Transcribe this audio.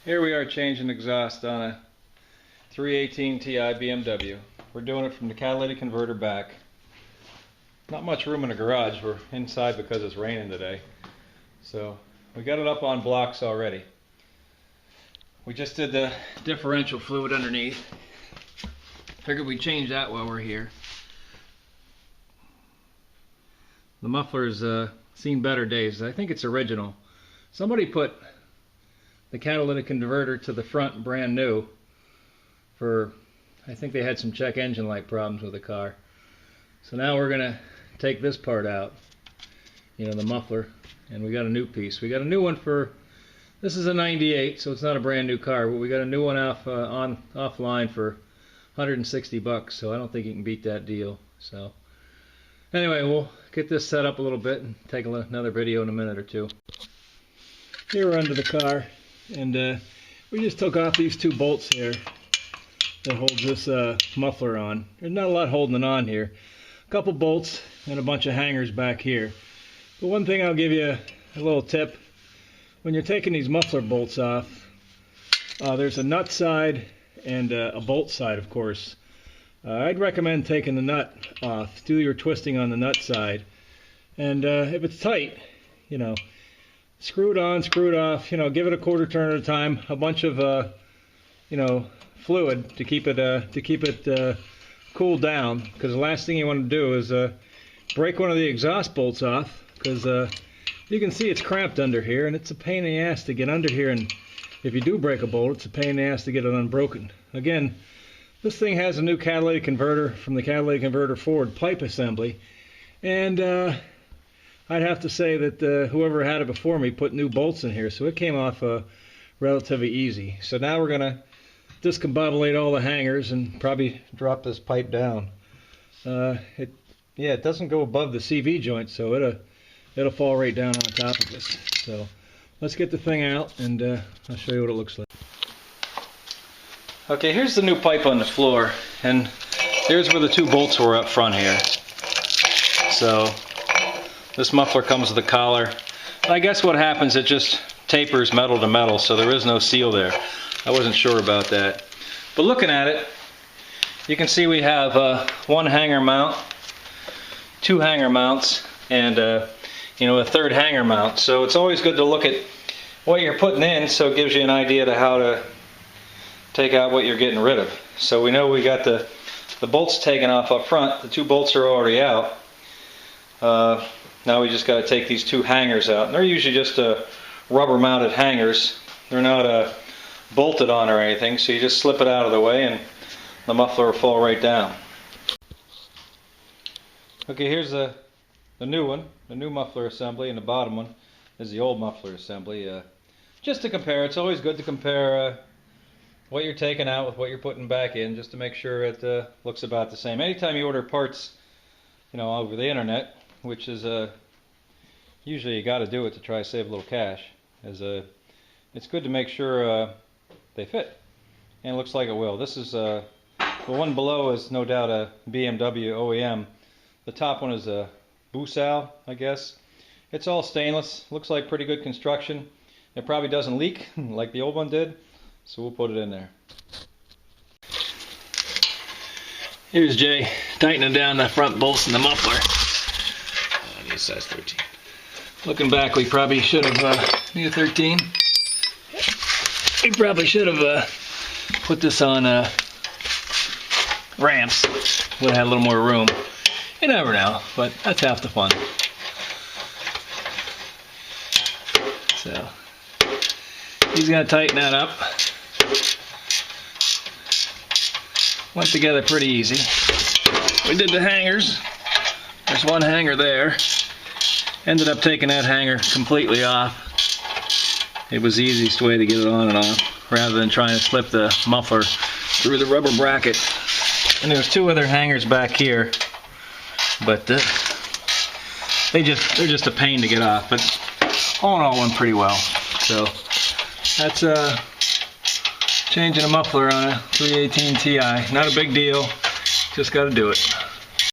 Here we are changing exhaust on a 318 Ti BMW. We're doing it from the catalytic converter back. Not much room in the garage. We're inside because it's raining today. So we got it up on blocks already. We just did the differential fluid underneath. Figured we'd change that while we're here. The muffler's seen better days. I think it's original. Somebody put the catalytic converter to the front brand new for, I think they had some check engine light problems with the car. So now we're gonna take this part out, the muffler, and we got a new piece. We got a new one for, this is a 98, so it's not a brand new car, but we got a new one offline for 160 bucks, so I don't think you can beat that deal. So anyway, we'll get this set up a little bit and take another video in a minute or two. Here we're under the car, and we just took off these two bolts here that holds this muffler on. There's not a lot holding it on here. A couple bolts and a bunch of hangers back here. But one thing I'll give you a little tip. When you're taking these muffler bolts off, there's a nut side and a bolt side, of course. I'd recommend taking the nut off. Do your twisting on the nut side. And if it's tight, screw it on, screw it off, give it a quarter turn at a time, a bunch of fluid to keep it cooled down, because the last thing you want to do is break one of the exhaust bolts off, because you can see it's cramped under here, and it's a pain in the ass to get under here, and if you do break a bolt, it's a pain in the ass to get it unbroken. Again, this thing has a new catalytic converter from the catalytic converter forward pipe assembly, and I'd have to say that whoever had it before me put new bolts in here, so it came off relatively easy. So now we're going to discombobulate all the hangers and probably drop this pipe down. It doesn't go above the CV joint, so it'll fall right down on top of this. So let's get the thing out, and I'll show you what it looks like. Okay, here's the new pipe on the floor, and here's where the two bolts were up front here. So this muffler comes with a collar. I guess what happens, it just tapers metal to metal, so there is no seal there. I wasn't sure about that. But looking at it, you can see we have one hanger mount, two hanger mounts, and a third hanger mount. So it's always good to look at what you're putting in, so it gives you an idea to how to take out what you're getting rid of. So we know we got the bolts taken off up front. The two bolts are already out. Now we just got to take these two hangers out. And they're usually just rubber mounted hangers. They're not bolted on or anything, so you just slip it out of the way and the muffler will fall right down. Okay, here's the new one, the new muffler assembly, and the bottom one is the old muffler assembly. Just to compare, it's always good to compare what you're taking out with what you're putting back in, just to make sure it looks about the same. Anytime you order parts, over the internet, which is usually you got to do it to try to save a little cash, it's good to make sure they fit, and it looks like it will. This is the one below is no doubt a BMW OEM. The top one is a Busal, I guess. It's all stainless, looks like pretty good construction. It probably doesn't leak like the old one did, so we'll put it in there. Here's Jay tightening down the front bolts in the muffler. I need size 13. Looking back, we probably should have, need a 13. We probably should have put this on ramps. Would have had a little more room. You never know, but that's half the fun. So he's going to tighten that up. Went together pretty easy. We did the hangers. There's one hanger there. Ended up taking that hanger completely off. It was the easiest way to get it on and off, rather than trying to slip the muffler through the rubber bracket. And there's two other hangers back here, but they're just a pain to get off. But all in all, went pretty well. So that's changing a muffler on a 318 Ti. Not a big deal. Just got to do it.